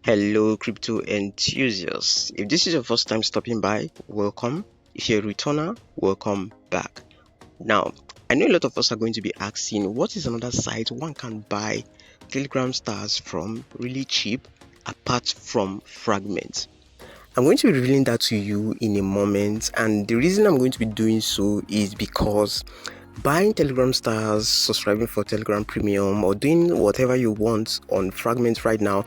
Hello, crypto enthusiasts. If this is your first time stopping by, welcome. If you're a returner, welcome back. Now, I know a lot of us are going to be asking, what is another site one can buy Telegram stars from really cheap apart from Fragment? I'm going to be revealing that to you in a moment, and the reason I'm going to be doing so is because buying Telegram stars, subscribing for Telegram Premium, or doing whatever you want on Fragment right now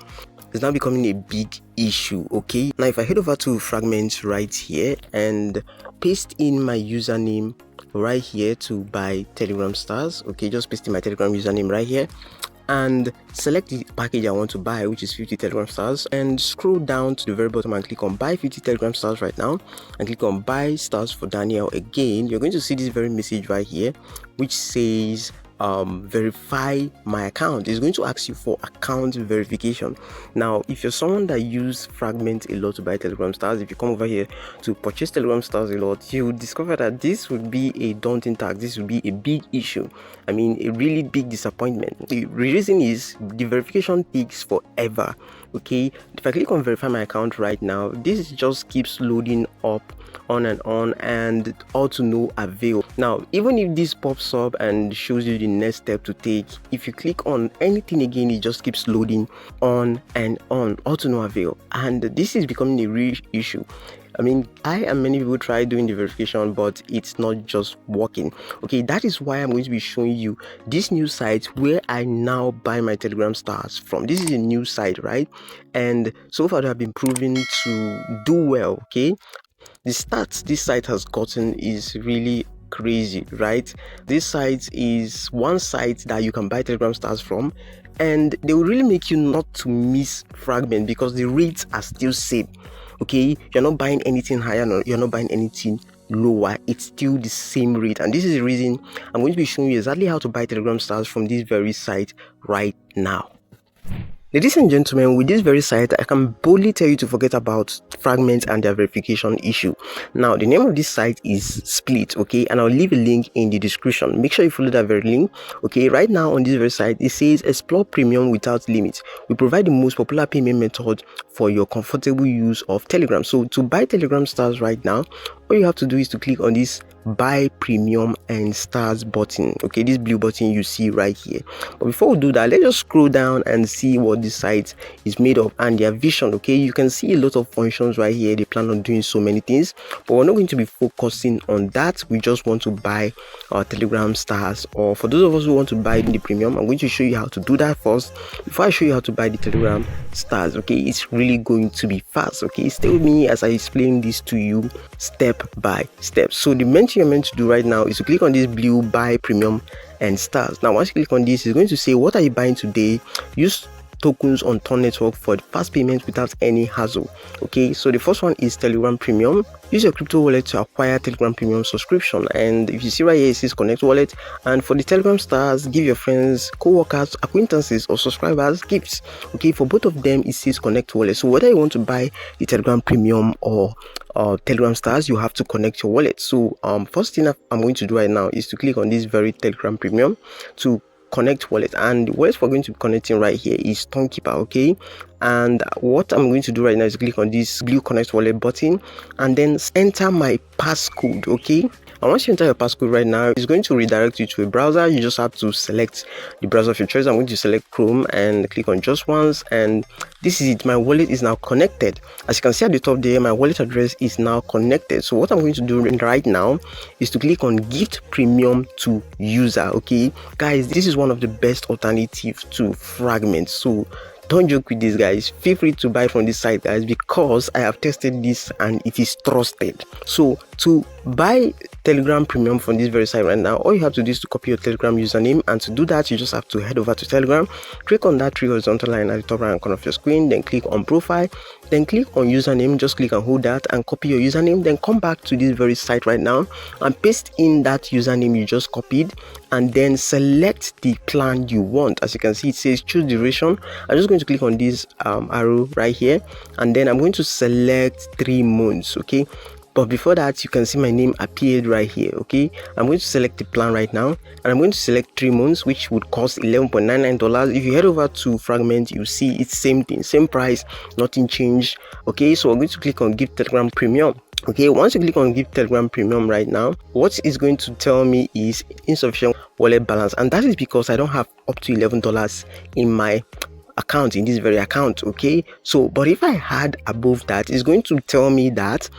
is now becoming a big issue. Okay, now if I head over to Fragment right here and paste in my username right here to buy Telegram stars, okay, just paste in my Telegram username right here and select the package I want to buy, which is 50 Telegram stars, and scroll down to the very bottom and click on buy 50 Telegram stars right now, and click on buy stars for Daniel. Again, you're going to see this very message right here which says verify my account. It's going to ask you for account verification. Now, if you're someone that use Fragment a lot to buy Telegram stars, if you come over here to purchase Telegram stars a lot, you will discover that this would be a daunting task. This would be a big issue. I mean, a really big disappointment. The reason is the verification takes forever. Okay, if I click on verify my account right now, this just keeps loading up on and all to no avail. Now, even if this pops up and shows you the next step to take, if you click on anything again, it just keeps loading on and on, all to no avail. And this is becoming a real issue. I mean, I and many people try doing the verification, but it's not just working. Okay, that is why I'm going to be showing you this new site where I now buy my Telegram stars from. This is a new site, right? And so far they have been proven to do well. Okay, the stats this site has gotten is really crazy, right? This site is one site that you can buy Telegram stars from, and they will really make you not to miss Fragment because the rates are still same. Okay, you're not buying anything higher, no, you're not buying anything lower, it's still the same rate. And this is the reason I'm going to be showing you exactly how to buy Telegram stars from this very site right now. Ladies and gentlemen, with this very site, I can boldly tell you to forget about Fragment and their verification issue. Now, the name of this site is Split, okay, and I'll leave a link in the description. Make sure you follow that very link, okay. Right now on this very site, it says explore premium without limits. We provide the most popular payment method for your comfortable use of Telegram. So to buy Telegram stars right now, all you have to do is to click on this buy premium and stars button, okay, this blue button you see right here. But before we do that, let's just scroll down and see what this site is made of and their vision. Okay, you can see a lot of functions right here. They plan on doing so many things, but we're not going to be focusing on that. We just want to buy our Telegram stars, or for those of us who want to buy the premium, I'm going to show you how to do that first before I show you how to buy the Telegram stars. Okay, it's really going to be fast. Okay, stay with me as I explain this to you step by step. So the main thing you're meant to do right now is to click on this blue buy premium and stars. Now once you click on this, it's going to say what are you buying today, use tokens on Ton network for the fast payment without any hassle. Okay, so the first one is Telegram Premium. Use your crypto wallet to acquire Telegram Premium subscription, and if you see right here it says connect wallet. And for the Telegram stars, give your friends, co-workers, acquaintances or subscribers gifts. Okay, for both of them it says connect wallet. So whether you want to buy the Telegram Premium or Telegram stars, you have to connect your wallet. So first thing I'm going to do right now is to click on this very Telegram Premium to connect wallet, and the wallet we're going to be connecting right here is Stonekeeper. Okay, and what I'm going to do right now is click on this blue connect wallet button and then enter my passcode. Okay, and once you enter your passcode right now, it's going to redirect you to a browser. You just have to select the browser of your choice. I'm going to select Chrome and click on just once, and this is it. My wallet is now connected. As you can see at the top there, my wallet address is now connected. So what I'm going to do right now is to click on gift premium to user. Okay guys, this is one of the best alternatives to Fragment, so don't joke with this, guys. Feel free to buy from this site, guys, because I have tested this and it is trusted. So to buy Telegram Premium from this very site right now, all you have to do is to copy your Telegram username, and to do that you just have to head over to Telegram, click on that three horizontal line at the top right corner of your screen, then click on profile, then click on username, just click and hold that and copy your username, then come back to this very site right now and paste in that username you just copied, and then select the plan you want. As you can see, it says choose duration. I'm just going to click on this arrow right here, and then I'm going to select 3 months. Okay, But before that, you can see my name appeared right here. Okay, I'm going to select the plan right now, and I'm going to select 3 months, which would cost $11.99. If you head over to Fragment, you see it's same thing, same price, nothing changed. Okay, so I'm going to click on Give Telegram Premium. Okay, once you click on Give Telegram Premium right now, what it's going to tell me is insufficient wallet balance, and that is because I don't have up to $11 in my account, in this very account. Okay, so but if I had above that, it's going to tell me that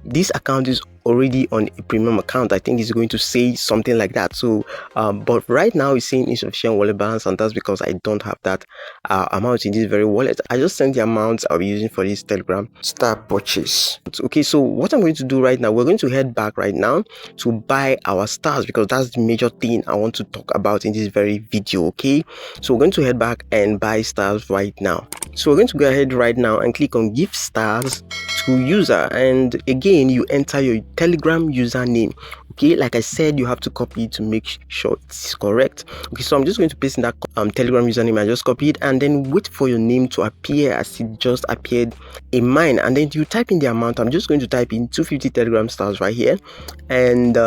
this account is already on a premium account. I think it's going to say something like that. So but right now it's saying insufficient wallet balance, and that's because I don't have that amount in this very wallet. I just sent the amount I'll be using for this Telegram star purchase. Okay, so what I'm going to do right now, we're going to head back right now to buy our stars, because that's the major thing I want to talk about in this very video. Okay, so we're going to head back and buy stars right now. So we're going to go ahead right now and click on Give Stars to User, and again you enter your Telegram username. Okay, like I said, you have to copy it to make sure it's correct. Okay, so I'm just going to paste in that Telegram username I just copied, and then wait for your name to appear as it just appeared in mine, and then you type in the amount. I'm just going to type in 250 Telegram stars right here, and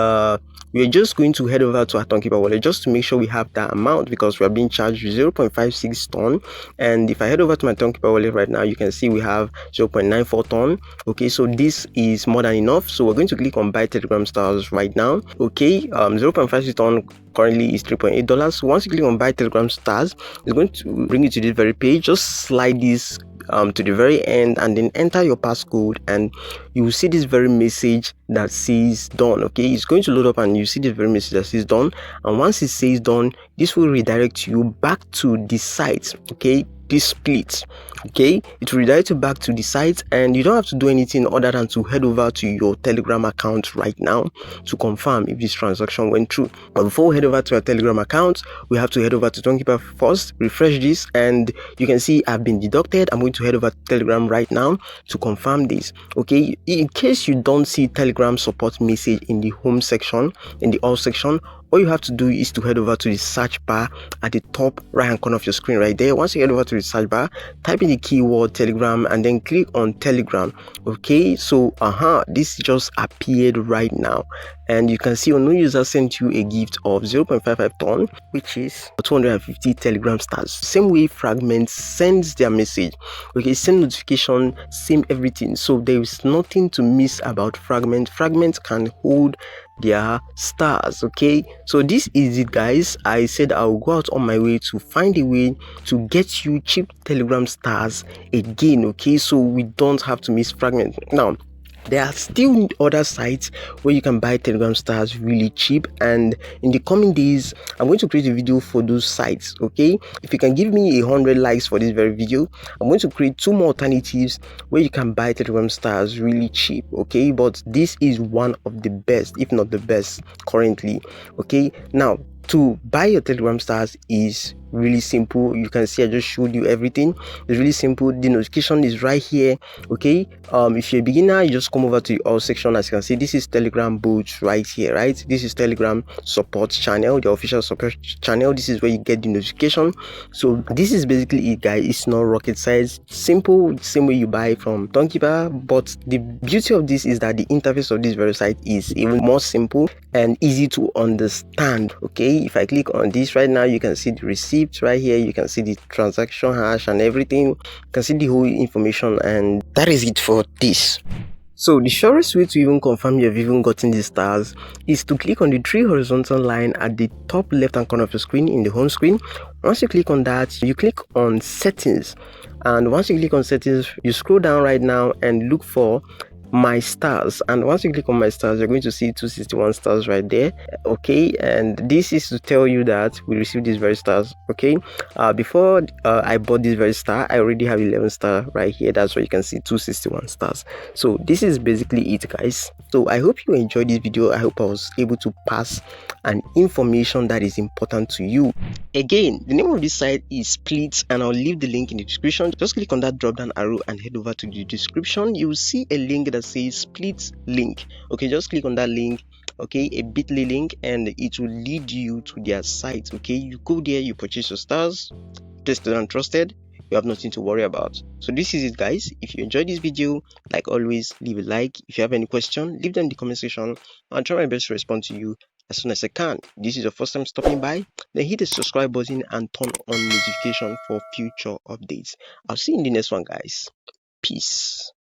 we're just going to head over to our Tonkeeper wallet just to make sure we have that amount, because we are being charged 0.56 ton. And if I head over to my Tonkeeper wallet right now, you can see we have 0.94 ton. Okay, so this is more than enough. So we're going to click on Buy Telegram Stars right now. Okay, 0.56 ton currently is $3.8. So once you click on Buy Telegram Stars, it's going to bring you to this very page. Just slide this to the very end and then enter your passcode, and you will see this very message that says done. Okay, it's going to load up and you see this very message that says done, and once it says done, this will redirect you back to the site. Okay, this Split. Okay, it will redirect you back to the site, and you don't have to do anything other than to head over to your Telegram account right now to confirm if this transaction went through. But before we head over to our Telegram account, we have to head over to Tonkeeper first, refresh this, and you can see I've been deducted. I'm going to head over to Telegram right now to confirm this. Okay, in case you don't see Telegram support message in the home section, in the all section, all you have to do is to head over to the search bar at the top right hand corner of your screen right there. Once you head over to the search bar, type in the keyword Telegram and then click on Telegram. Okay, so this just appeared right now, and you can see a new user sent you a gift of 0.55 ton, which is 250 Telegram stars. Same way Fragment sends their message. Okay, same notification, same everything. So there is nothing to miss about Fragment. Fragment can hold their stars. Okay, so this is it, guys. I said I'll go out on my way to find a way to get you cheap Telegram stars again. Okay, so we don't have to miss Fragment. Now there are still other sites where you can buy Telegram stars really cheap, and in the coming days I'm going to create a video for those sites. Okay, if you can give me 100 likes for this very video, I'm going to create 2 more alternatives where you can buy Telegram stars really cheap. Okay, but this is one of the best, if not the best currently. Okay, now to buy your Telegram stars is really simple. You can see I just showed you everything. It's really simple. The notification is right here. Okay, if you're a beginner, you just come over to the all section. As you can see, this is Telegram boots right here, right? This is Telegram support channel, the official support channel. This is where you get the notification. So this is basically it, guys. It's not rocket science. Simple, same way you buy from Tonkeeper, but the beauty of this is that the interface of this very site is even more simple and easy to understand. Okay, if I click on this right now, you can see the receipt right here. You can see the transaction hash and everything. You can see the whole information, and that is it for this. So the surest way to even confirm you've even gotten the stars is to click on the 3 horizontal line at the top left hand corner of your screen in the home screen. Once you click on that, you click on settings, and once you click on settings, you scroll down right now and look for my stars, and once you click on my stars, you're going to see 261 stars right there. Okay, and this is to tell you that we received these very stars. Okay, before I bought this very star, I already have 11 star right here. That's why you can see 261 stars. So this is basically it, guys. So I hope you enjoyed this video. I hope I was able to pass an information that is important to you. Again, the name of this site is Split, and I'll leave the link in the description. Just click on that drop down arrow and head over to the description. You will see a link that says Split link. Okay, just click on that link. Okay, a bit.ly link, and it will lead you to their site. Okay, you go there, you purchase your stars, tested and trusted. you have nothing to worry about. So this is it, guys. If you enjoyed this video, like always, leave a like. If you have any question, leave them in the comment section. I'll try my best to respond to you as soon as I can. If this is your first time stopping by, then hit the subscribe button and turn on notification for future updates. I'll see you in the next one, guys. Peace.